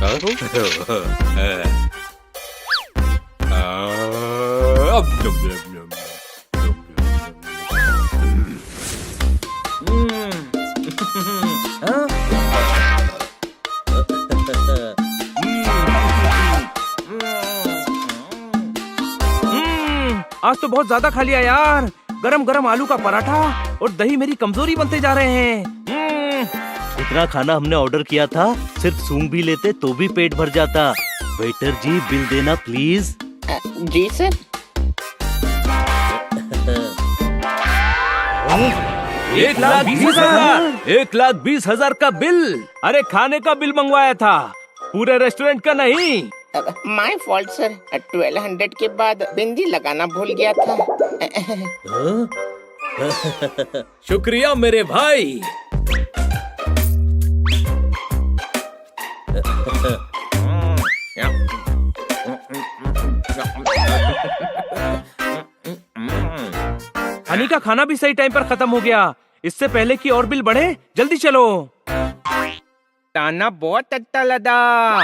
आज तो बहुत ज्यादा खा लिया यार। गरम गरम आलू का पराठा और दही मेरी कमजोरी बनते जा रहे हैं। इतना खाना हमने ऑर्डर किया था, सिर्फ सूंघ भी लेते तो भी पेट भर जाता। वेटर जी बिल देना प्लीज। जी सर। 1,20,000 का बिल। अरे खाने का बिल मंगवाया था, पूरे रेस्टोरेंट का नहीं। माय फॉल्ट सर, 1200 के बाद बिंदी लगाना भूल गया था। शुक्रिया मेरे भाई। हनी का खाना भी सही टाइम पर खत्म हो गया। इससे पहले कि और बिल बढ़े, जल्दी चलो। ताना बहुत अच्छा लगा।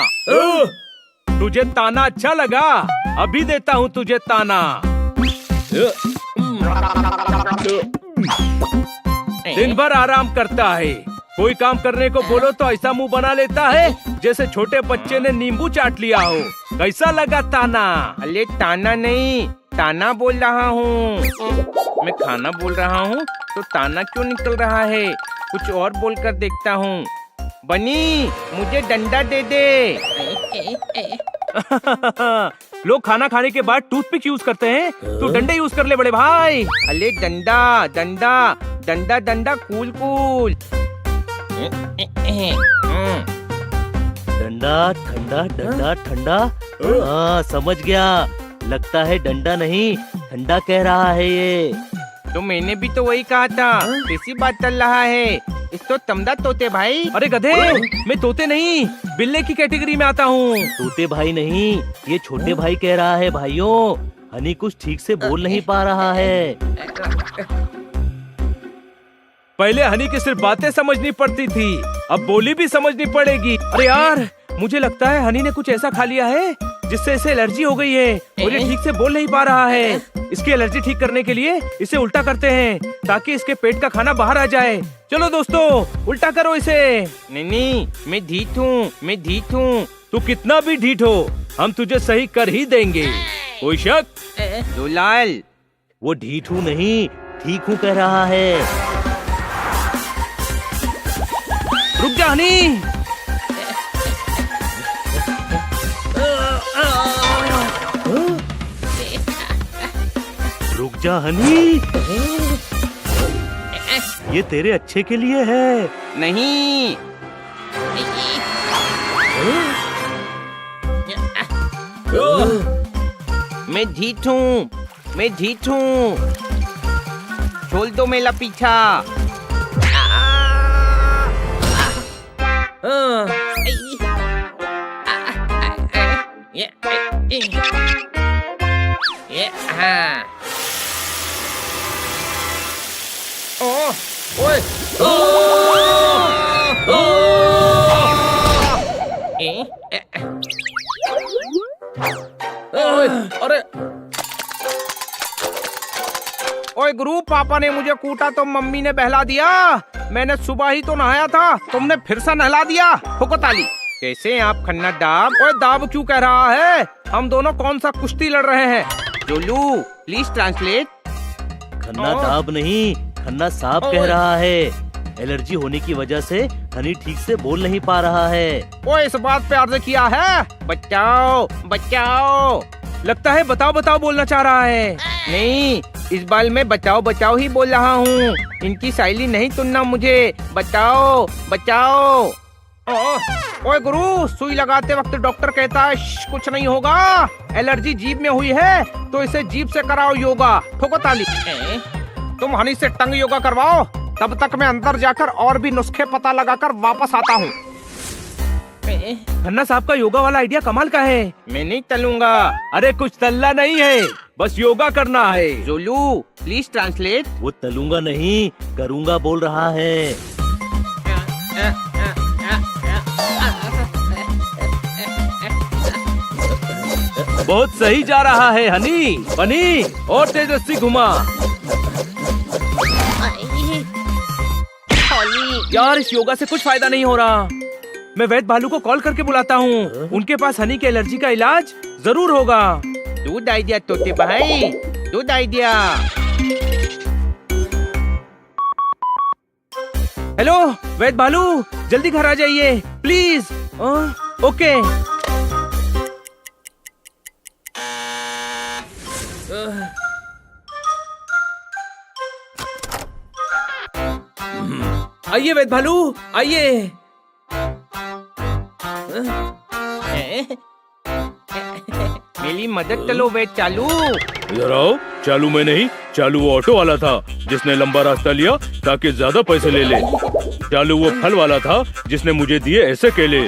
तुझे ताना अच्छा लगा? अभी देता हूँ तुझे ताना। दिन भर आराम करता है, कोई काम करने को बोलो तो ऐसा मुंह बना लेता है जैसे छोटे बच्चे ने नींबू चाट लिया हो। कैसा लगा ताना? अरे ताना नहीं, ताना बोल रहा हूँ। मैं खाना बोल रहा हूँ तो ताना क्यों निकल रहा है? कुछ और बोलकर देखता हूँ। बनी, मुझे डंडा दे दे। लोग खाना खाने के बाद टूथपिक यूज करते हैं, तू डंडे यूज कर ले बड़े भाई। अरे डंडा डंडा डंडा डंडा, कूल कूल। डंडा ठंडा, डंडा ठंडा। हाँ समझ गया, लगता है डंडा नहीं ठंडा कह रहा है ये। तो मैंने भी तो वही कहा था, कैसी बात चल रहा है? इस तो तमदा तोते भाई। अरे गधे, मैं तोते नहीं बिल्ले की कैटेगरी में आता हूँ। तोते भाई नहीं, ये छोटे भाई कह रहा है। भाइयों, हनी कुछ ठीक से बोल नहीं पा रहा है। पहले हनी की सिर्फ बातें समझनी पड़ती थी, अब बोली भी समझनी पड़ेगी। अरे यार, मुझे लगता है हनी ने कुछ ऐसा खा लिया है जिससे इसे एलर्जी हो गई है और ये ठीक से बोल नहीं पा रहा है। इसकी एलर्जी ठीक करने के लिए इसे उल्टा करते हैं ताकि इसके पेट का खाना बाहर आ जाए। चलो दोस्तों, उल्टा करो इसे। नहीं, मैं ढीठ हूँ, मैं ढीठ हूँ। तू कितना भी ढीठ हो, हम तुझे सही कर ही देंगे। कोई शक? दुलाल, वो ढीठ हूँ नहीं, ठीक हूँ कह रहा है। रुक जा हनी। रुक जा हनी, ये तेरे अच्छे के लिए है। नहीं। मैं ढीठ हूँ, मैं ढीठ हूँ। छोड़ दो मेरा पीछा। अरे ओए गुरु, पापा ने मुझे कूटा तो मम्मी ने बहला दिया। मैंने सुबह ही तो नहाया था, तुमने फिर से नहला दिया। ठोको ताली। कैसे आप खन्ना दाब? ओए दाब क्यों कह रहा है? हम दोनों कौन सा कुश्ती लड़ रहे हैं? जोलू, प्लीज ट्रांसलेट। खन्ना दाब नहीं, खन्ना साहब कह रहा है। एलर्जी होने की वजह से हनी ठीक से बोल नहीं पा रहा है। वो इस बात पे अर्ज किया है, बचाओ बचाओ। लगता है बताओ बताओ बोलना चाह रहा है। नहीं, इस बार मैं बचाओ बचाओ ही बोल रहा हूँ। इनकी शैली नहीं सुनना मुझे। बचाओ बचाओ। ओए गुरु, सुई लगाते वक्त डॉक्टर कहता है कुछ नहीं होगा। एलर्जी जीभ में हुई है तो इसे जीभ से कराओ योगा। ठोको ताली। तुम हनी से टंग योगा करवाओ, तब तक मैं अंदर जाकर और भी नुस्खे पता लगाकर वापस आता हूँ। खन्ना साहब का योगा वाला आइडिया कमाल का है। मैं नहीं चलूंगा। अरे कुछ तल्ला नहीं है, बस योगा करना है। जोलू, प्लीज ट्रांसलेट। वो तलूंगा नहीं, करूंगा बोल रहा है। बहुत सही जा रहा है हनी। बनी और तेजस्वी घुमा। यार इस योगा से कुछ फायदा नहीं हो रहा। मैं वैद्य भालू को कॉल करके बुलाता हूँ। उनके पास हनी के एलर्जी का इलाज जरूर होगा। दूध आइडिया तोते भाई, दूध आइडिया। हेलो वैद्य भालू, जल्दी घर आ जाइए प्लीज। ओके। आइए वैद्य भालू, आइए। मेरी मदद चलो वैद्य चालू। इधर आओ। चालू में नहीं, चालू वो ऑटो वाला था जिसने लंबा रास्ता लिया ताकि ज्यादा पैसे ले ले। चालू वो फल वाला था जिसने मुझे दिए ऐसे केले।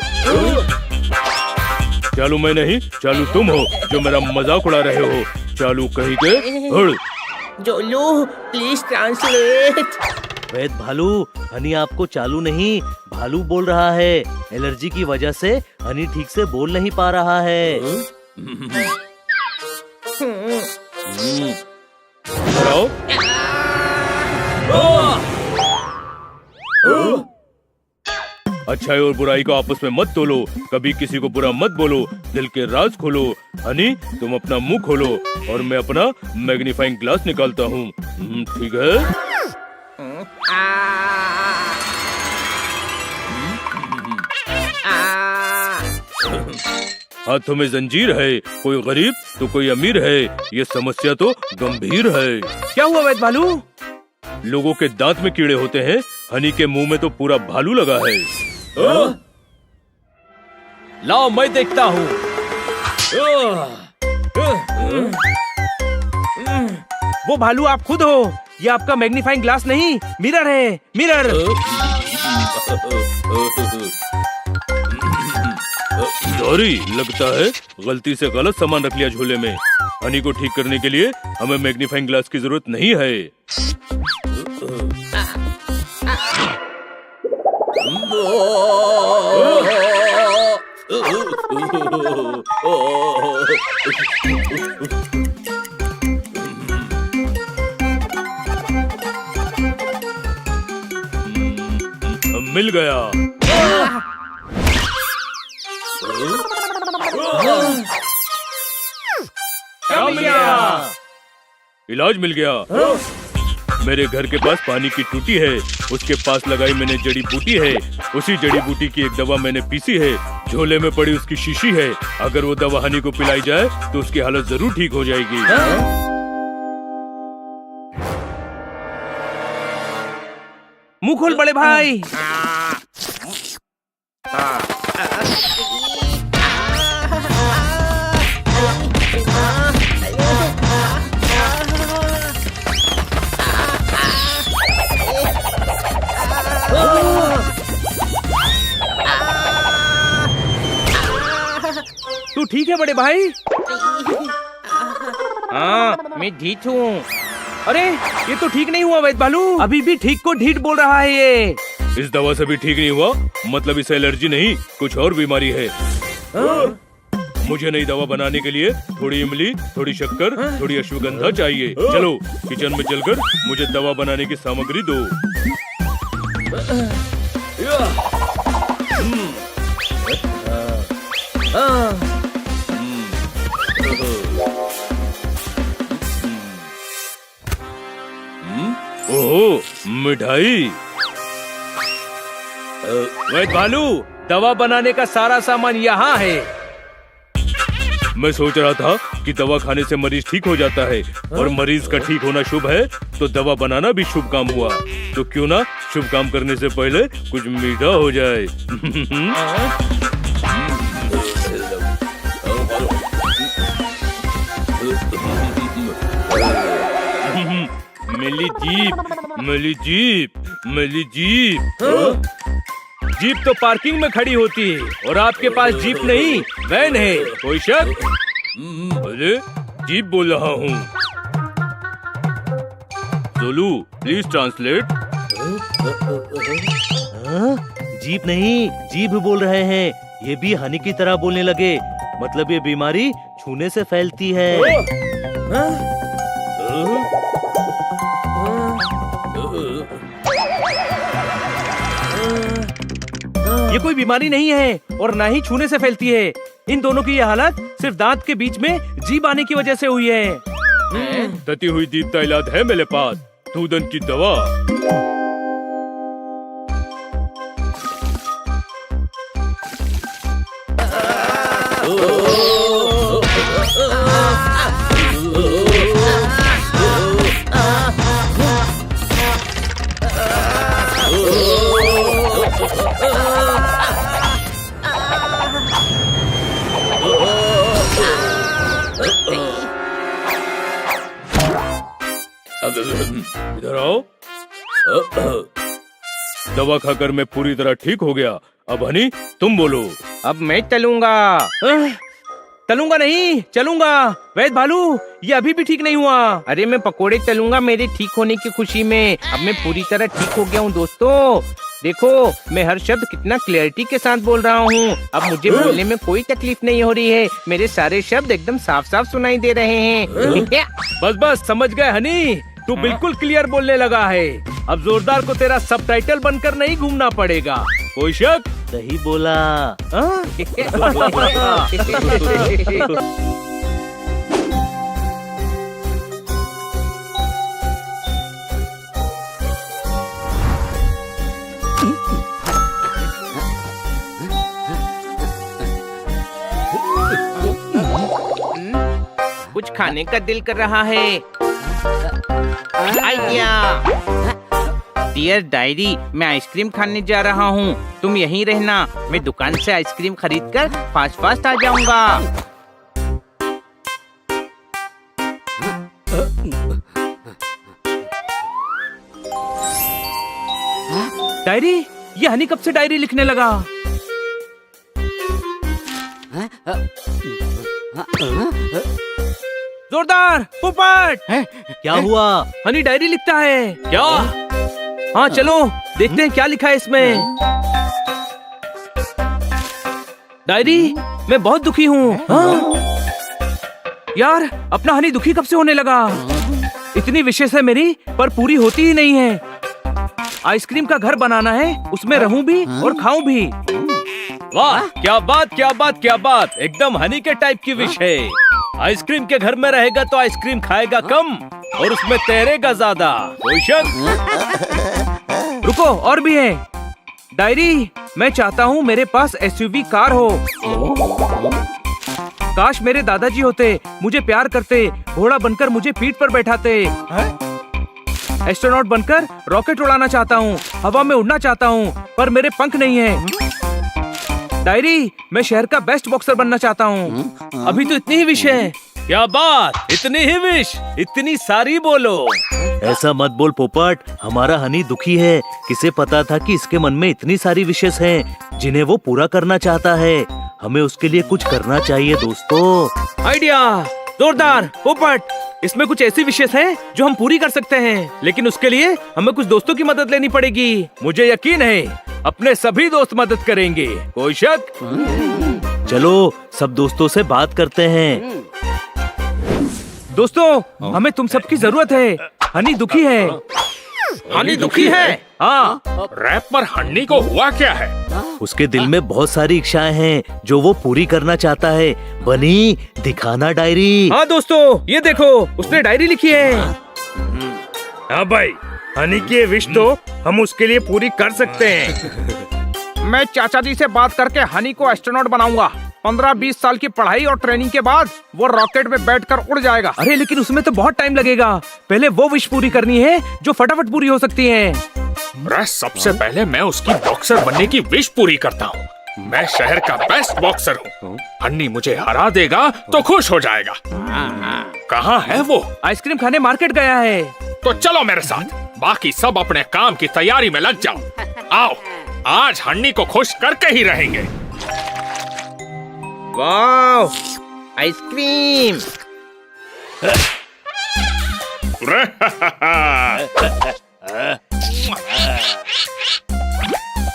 चालू मैं नहीं, चालू तुम हो जो मेरा मजाक उड़ा रहे हो। चालू कहीं के हड़। जोलू प्लीज ट्रांसलेट। वैद्य भालू, हनी आपको चालू नहीं भालू बोल रहा है। एलर्जी की वजह से हनी ठीक से बोल नहीं पा रहा है। आओ। अच्छाई और बुराई को आपस में मत तोलो। कभी किसी को बुरा मत बोलो। दिल के राज खोलो। हनी तुम अपना मुंह खोलो और मैं अपना मैग्नीफाइंग ग्लास निकालता हूँ। ठीक है। हाथों में जंजीर है, कोई गरीब तो कोई अमीर है। ये समस्या तो गंभीर है। क्या हुआ वैद्य भालू? लोगों के दांत में कीड़े होते हैं, हनी के मुंह में तो पूरा भालू लगा है। लाओ मैं देखता हूँ। वो भालू आप खुद हो। ये आपका मैग्नीफाइंग ग्लास नहीं, मिरर है, मिरर। सॉरी, लगता है गलती से गलत सामान रख लिया झोले में। हनी को ठीक करने के लिए हमें मैग्नीफाइंग ग्लास की जरूरत नहीं है। मिल गया। क्या मिल गया? इलाज मिल गया। मेरे घर के पास पानी की टूटी है, उसके पास लगाई मैंने जड़ी बूटी है। उसी जड़ी बूटी की एक दवा मैंने पीसी है। झोले में पड़ी उसकी शीशी है। अगर वो दवा हनी को पिलाई जाए तो उसकी हालत जरूर ठीक हो जाएगी। मुंह खोल बड़े भाई। तू ठीक है बड़े भाई? हाँ मैं ठीक हूँ। अरे ये तो ठीक नहीं हुआ वैद्य भालू। अभी भी ठीक को ढीठ बोल रहा है ये। इस दवा से भी ठीक नहीं हुआ, मतलब इसे एलर्जी नहीं कुछ और बीमारी है। मुझे नई दवा बनाने के लिए थोड़ी इमली, थोड़ी शक्कर, थोड़ी अश्वगंधा चाहिए। चलो किचन में चलकर मुझे दवा बनाने की सामग्री दो। ओहो, मिठाई। वैद्य भालू, दवा बनाने का सारा सामान यहाँ है। मैं सोच रहा था कि दवा खाने से मरीज ठीक हो जाता है और मरीज का ठीक होना शुभ है तो दवा बनाना भी शुभ काम हुआ। तो क्यों ना शुभ काम करने से पहले कुछ मीठा हो जाए। मेरी जीप, मेरी जीप, मेरी जीप। जीप तो पार्किंग में खड़ी होती है और आपके पास जीप नहीं वैन है। कोई शक? अरे जीप बोल रहा हूँ। सोलू प्लीज ट्रांसलेट। जीप नहीं जीभ बोल रहे हैं। ये भी हनी की तरह बोलने लगे। मतलब ये बीमारी छूने से फैलती है। ये कोई बीमारी नहीं है और ना ही छूने से फैलती है। इन दोनों की ये हालत सिर्फ दांत के बीच में जीभ आने की वजह से हुई है। तती हुई जीभ का इलाज है मेरे पास, सूजन की दवा। इधर आओ। दवा खाकर मैं पूरी तरह ठीक हो गया। अब हनी तुम बोलो। अब मैं चलूंगा। चलूंगा नहीं, चलूंगा। वैद्य भालू, ये अभी भी ठीक नहीं हुआ। अरे मैं पकोड़े तलूंगा मेरे ठीक होने की खुशी में। अब मैं पूरी तरह ठीक हो गया हूँ दोस्तों। देखो मैं हर शब्द कितना क्लैरिटी के साथ बोल रहा हूँ। अब मुझे बोलने में कोई तकलीफ नहीं हो रही है। मेरे सारे शब्द एकदम साफ साफ सुनाई दे रहे हैं। बस बस समझ गए हनी, तू बिल्कुल क्लियर बोलने लगा है। अब जोरदार को तेरा सबटाइटल बनकर नहीं घूमना पड़ेगा। कोई शक? सही बोला। हाँ? कुछ खाने का दिल कर रहा है। आइडिया। डियर डायरी, मैं आइसक्रीम खाने जा रहा हूँ। तुम यहीं रहना। मैं दुकान से आइसक्रीम खरीदकर फास्ट फास्ट आ जाऊंगा। डायरी? ये हनी कब से डायरी लिखने लगा? जोरदार, पोपट! क्या हुआ? हनी डायरी लिखता है। क्या? हाँ चलो देखते हैं क्या लिखा है इसमें। डायरी, मैं बहुत दुखी हूँ। हाँ? यार, अपना हनी दुखी कब से होने लगा? इतनी विशेष है मेरी, पर पूरी होती ही नहीं है। आइसक्रीम का घर बनाना है, उसमें रहूं भी और खाऊं भी। वाह, क्या बात क्या बात क्या बात, एकदम हनी के टाइप की विश है। आइसक्रीम के घर में रहेगा तो आइसक्रीम खाएगा कम और उसमें तैरेगा ज्यादा। कोई शक? रुको, और भी है। डायरी, मैं चाहता हूँ मेरे पास एसयूवी कार हो। काश मेरे दादाजी होते, मुझे प्यार करते, घोड़ा बनकर मुझे पीठ पर बैठाते। एस्ट्रोनॉट बनकर रॉकेट उड़ाना चाहता हूँ, हवा में उड़ना चाहता हूँ, पर मेरे पंख नहीं है। डायरी, मैं शहर का बेस्ट बॉक्सर बनना चाहता हूँ। अभी तो इतनी ही विश है। क्या बात, इतनी ही विश, इतनी सारी बोलो। ऐसा मत बोल पोपट, हमारा हनी दुखी है। किसे पता था कि इसके मन में इतनी सारी विशेष हैं जिन्हें वो पूरा करना चाहता है। हमें उसके लिए कुछ करना चाहिए दोस्तों। आइडिया! जोरदार, पोपट! इसमें कुछ ऐसी विशेष हैं जो हम पूरी कर सकते हैं, लेकिन उसके लिए हमें कुछ दोस्तों की मदद लेनी पड़ेगी। मुझे यकीन है अपने सभी दोस्त मदद करेंगे। कोई शक? चलो सब दोस्तों से बात करते हैं। दोस्तों, हमें तुम सबकी जरूरत है। हनी दुखी है। हनी दुखी है? हाँ। रैपर हनी को हुआ क्या है? उसके दिल में बहुत सारी इच्छाएं हैं जो वो पूरी करना चाहता है। बनी, दिखाना डायरी। हाँ दोस्तों, ये देखो, उसने डायरी लिखी है। हाँ भाई, हनी की ये विश तो हम उसके लिए पूरी कर सकते हैं। मैं चाचा जी से बात करके हनी को एस्ट्रोनॉट बनाऊंगा। 15-20 साल की पढ़ाई और ट्रेनिंग के बाद वो रॉकेट में बैठकर उड़ जाएगा। अरे लेकिन उसमें तो बहुत टाइम लगेगा। पहले वो विश पूरी करनी है जो फटाफट पूरी हो सकती है। सबसे पहले मैं उसकी बॉक्सर बनने की विश पूरी करता हूँ। मैं शहर का बेस्ट बॉक्सर हूँ। हनी मुझे हरा देगा तो खुश हो जाएगा। कहाँ है वो? आइसक्रीम खाने मार्केट गया है। तो चलो मेरे साथ, बाकी सब अपने काम की तैयारी में लग जाओ। आओ, आज हनी को खुश करके ही रहेंगे। वाह, आइसक्रीम!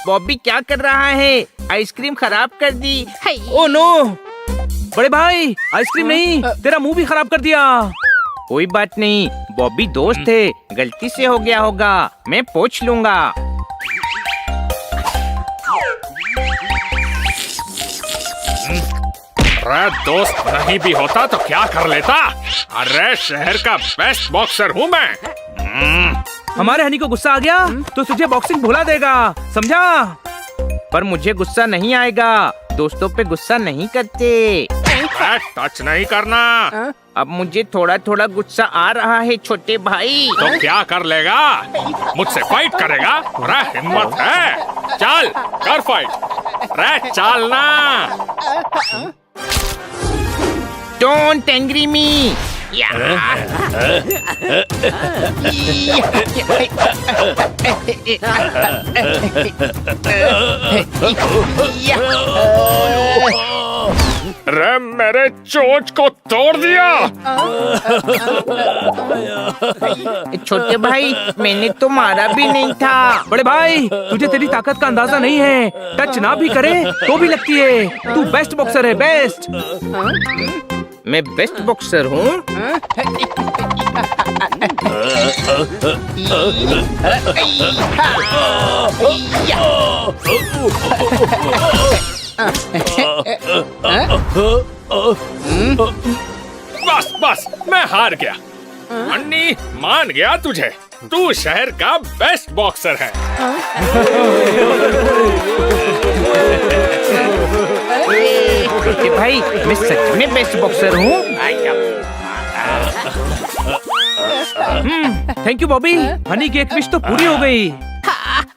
बॉबी क्या कर रहा है? आइसक्रीम खराब कर दी। Oh no! बड़े भाई आइसक्रीम नहीं, तेरा मुंह भी खराब कर दिया। कोई बात नहीं, बॉबी दोस्त है, गलती से हो गया होगा, मैं पोंछ लूंगा। अरे दोस्त नहीं भी होता तो क्या कर लेता? अरे शहर का बेस्ट बॉक्सर हूँ मैं। हमारे हनी को गुस्सा आ गया तो तुझे बॉक्सिंग भुला देगा, समझा? पर मुझे गुस्सा नहीं आएगा, दोस्तों पे गुस्सा नहीं करते। टच नहीं करना। अब मुझे थोड़ा थोड़ा गुस्सा आ रहा है छोटे भाई। तो क्या कर लेगा? मुझसे फाइट करेगा? अरे हिम्मत है, चल कर फाइट। अरे चल ना। डोंट एंग्री मी। अरे मेरे चोंच को तोड़ दिया। छोटे भाई मैंने तो मारा भी नहीं था। बड़े भाई तुझे तेरी ताकत का अंदाजा नहीं है, टच ना भी करे तो भी लगती है। तू बेस्ट बॉक्सर है, बेस्ट। मैं बेस्ट बॉक्सर हूँ। बस बस मैं हार गया। अन्नी मान गया तुझे, तू शहर का बेस्ट बॉक्सर है। छोटे भाई मैं सच में बेस्ट बॉक्सर हूँ। थैंक यू बॉबी, हनी की एक विश तो पूरी हो गई।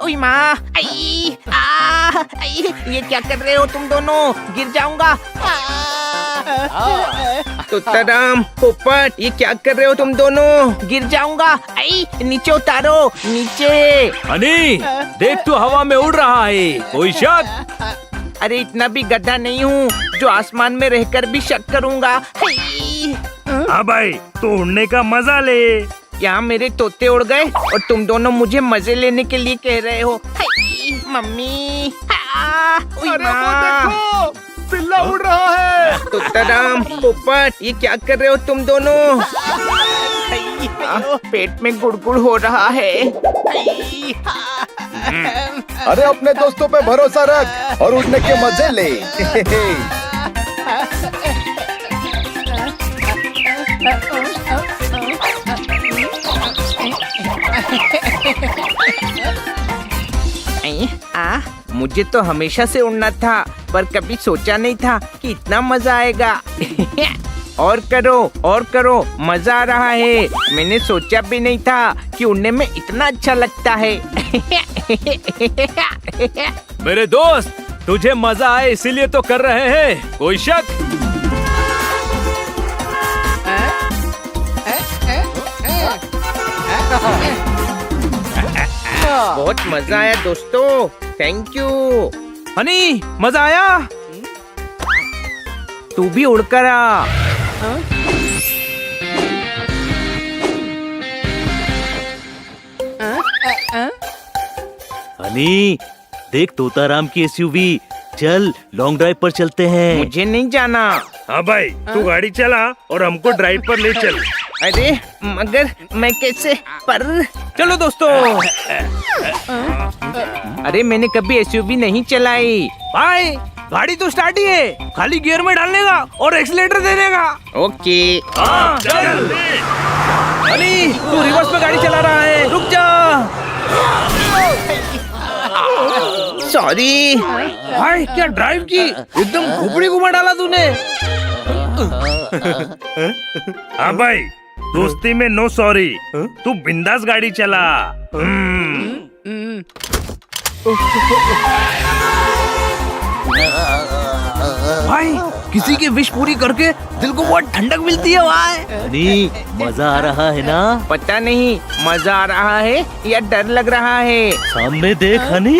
ओए माँ, आई, आई, ये क्या कर रहे हो तुम दोनों? गिर जाऊंगा। तुत्ताराम, पोपट, ये क्या कर रहे हो तुम दोनों? गिर जाऊंगा। आई, नीचे उतारो, नीचे। हनी देख तू हवा में उड़ रहा है, कोई शक? अरे इतना भी गधा नहीं हूँ जो आसमान में रहकर भी शक करूंगा। हाँ भाई, तो उड़ने का मजा ले। क्या मेरे तोते उड़ गए और तुम दोनों मुझे मजे लेने के लिए कह रहे हो? मम्मी, पिल्ला उड़ रहा है। तुत्ताराम, पोपट, ये क्या कर रहे हो तुम दोनों? पेट में गुड़गुड़ हो रहा है। अरे अपने दोस्तों पे भरोसा रख और उड़ने के मजे ले। मुझे तो हमेशा से उड़ना था, पर कभी सोचा नहीं था कि इतना मजा आएगा। और करो, मजा आ रहा है। मैंने सोचा भी नहीं था कि उड़ने में इतना अच्छा लगता है। मेरे दोस्त तुझे मजा आए इसीलिए तो कर रहे हैं, कोई शक? बहुत मजा आया दोस्तों, थैंक यू। हनी मजा आया? तू भी उड़कर आ। हनी देख तोताराम की एसयूवी, चल लॉन्ग ड्राइव पर चलते हैं। मुझे नहीं जाना। हाँ भाई, तू गाड़ी चला और हमको ड्राइव पर ले चल। अरे मगर मैं कैसे? पर चलो दोस्तों। अरे मैंने कभी एसयूवी नहीं चलाई। भाई गाड़ी तो स्टार्ट ही है, खाली गियर में डालने का और एक्सीलेटर देने का। ओके। हाँ, चल। हनी तू रिवर्स में गाड़ी चला रहा है, रुक जा। सॉरी भाई क्या ड्राइव की, एकदम खोपड़ी घुमा डाला तूने। हाँ भाई, दोस्ती में नो सॉरी। तू बिंदास गाड़ी चला। भाई किसी की विश पूरी करके दिल को बहुत ठंडक मिलती है भाई। हनी मजा आ रहा है ना? पता नहीं मजा आ रहा है या डर लग रहा है। सामने देख हनी।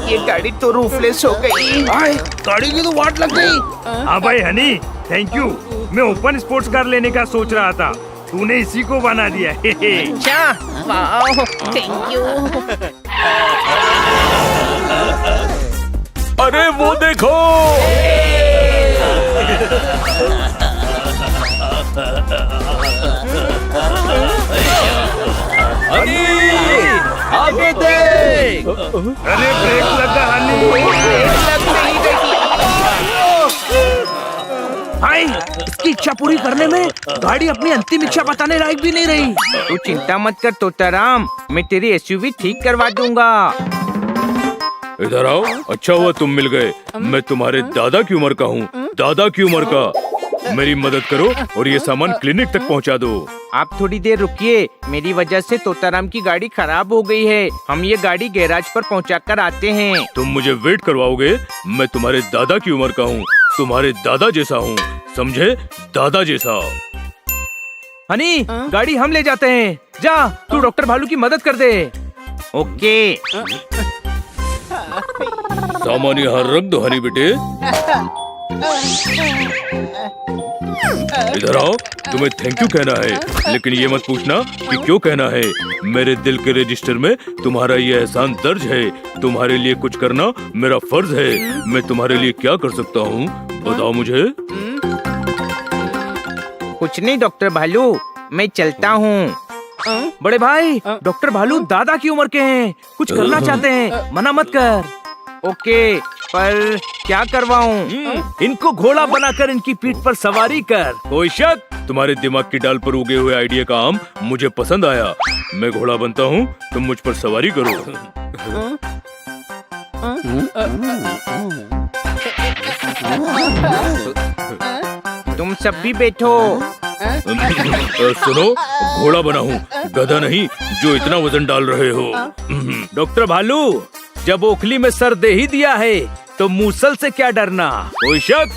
ये गाड़ी तो रूफलेस हो गई। भाई गाड़ी की तो वाट लग गई। हाँ भाई हनी, थैंक यू। मैं ओपन स्पोर्ट्स कार लेने का सोच रहा था, तूने इसी को बना दिया। अच्छा, वाह, थैंक यू। अरे वो देखो, आगे देख। अरे ब्रेक लगा हनी। भाई, इसकी इच्छा पूरी करने में गाड़ी अपनी अंतिम इच्छा बताने लायक भी नहीं रही। तू चिंता मत कर तोताराम, मैं तेरी एसयूवी ठीक करवा दूंगा। इधर आओ। अच्छा हुआ तुम मिल गए। मैं तुम्हारे दादा की उम्र का हूँ, दादा की उम्र का। मेरी मदद करो और ये सामान क्लिनिक तक पहुँचा दो। आप थोड़ी देर रुकिए, मेरी वजह से तोताराम की गाड़ी खराब हो गई है। हम ये गाड़ी गैराज पर पहुँचा कर आते हैं। तुम मुझे वेट करवाओगे? मैं तुम्हारे दादा की उम्र का हूँ, तुम्हारे दादा जैसा हूँ, समझे? दादा जैसा। हनी, गाड़ी हम ले जाते हैं। जा, तू डॉक्टर भालू की मदद कर दे। ओके। सामान यहाँ रख दो हनी बेटे। इधर आओ। तुम्हें थैंक यू कहना है, लेकिन ये मत पूछना कि क्यों कहना है। मेरे दिल के रजिस्टर में तुम्हारा ये एहसान दर्ज है। तुम्हारे लिए कुछ करना मेरा फर्ज है। मैं तुम्हारे लिए क्या कर सकता हूँ, बताओ मुझे। कुछ नहीं डॉक्टर भालू, मैं चलता हूँ। बड़े भाई, डॉक्टर भालू दादा की उम्र के हैं, कुछ करना चाहते हैं, मना मत कर। ओके, पर क्या करवाऊँ? इनको घोड़ा बनाकर इनकी पीठ पर सवारी कर। कोई शक? तुम्हारे दिमाग की डाल पर उगे हुए आइडिया का आम मुझे पसंद आया। मैं घोड़ा बनता हूँ, तुम मुझ पर सवारी करो। तुम सब भी बैठो। सुनो, घोड़ा बना हूँ, गधा नहीं जो इतना वजन डाल रहे हो। डॉक्टर भालू, जब ओखली में सर दे ही दिया है तो मूसल से क्या डरना। कोई शक?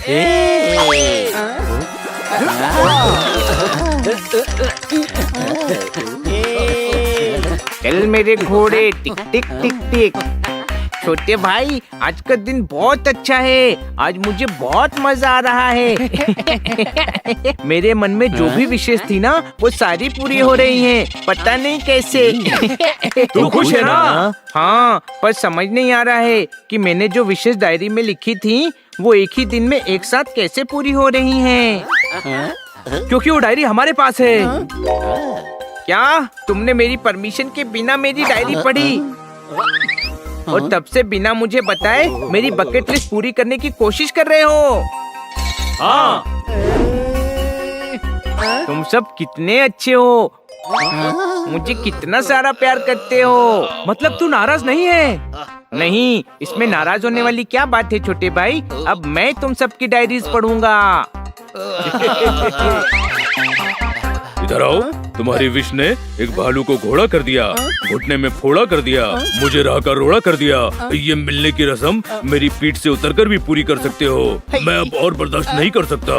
चल मेरे घोड़े, टिक टिक टिक टिक। छोटे भाई, आज का दिन बहुत अच्छा है। आज मुझे बहुत मजा आ रहा है। मेरे मन में जो भी विशेष थी ना, वो सारी पूरी हो रही हैं। पता नहीं कैसे। तू खुश है ना? हाँ, पर समझ नहीं आ रहा है कि मैंने जो विशेष डायरी में लिखी थी, वो एक ही दिन में एक साथ कैसे पूरी हो रही हैं। क्योंकि वो डायरी हमारे पास है। क्या तुमने मेरी परमिशन के बिना मेरी डायरी पढ़ी और तब से बिना मुझे बताए मेरी बकेट लिस्ट पूरी करने की कोशिश कर रहे हो? हाँ, तुम सब कितने अच्छे हो, मुझे कितना सारा प्यार करते हो। मतलब तू नाराज नहीं है? नहीं, इसमें नाराज होने वाली क्या बात है छोटे भाई। अब मैं तुम सबकी डायरीज पढ़ूंगा। इधर आओ। तुम्हारी विश ने एक भालू को घोड़ा कर दिया, घुटने में फोड़ा कर दिया, मुझे राह का रोड़ा कर दिया। ये मिलने की रस्म मेरी पीठ से उतरकर भी पूरी कर सकते हो। मैं अब और बर्दाश्त नहीं कर सकता।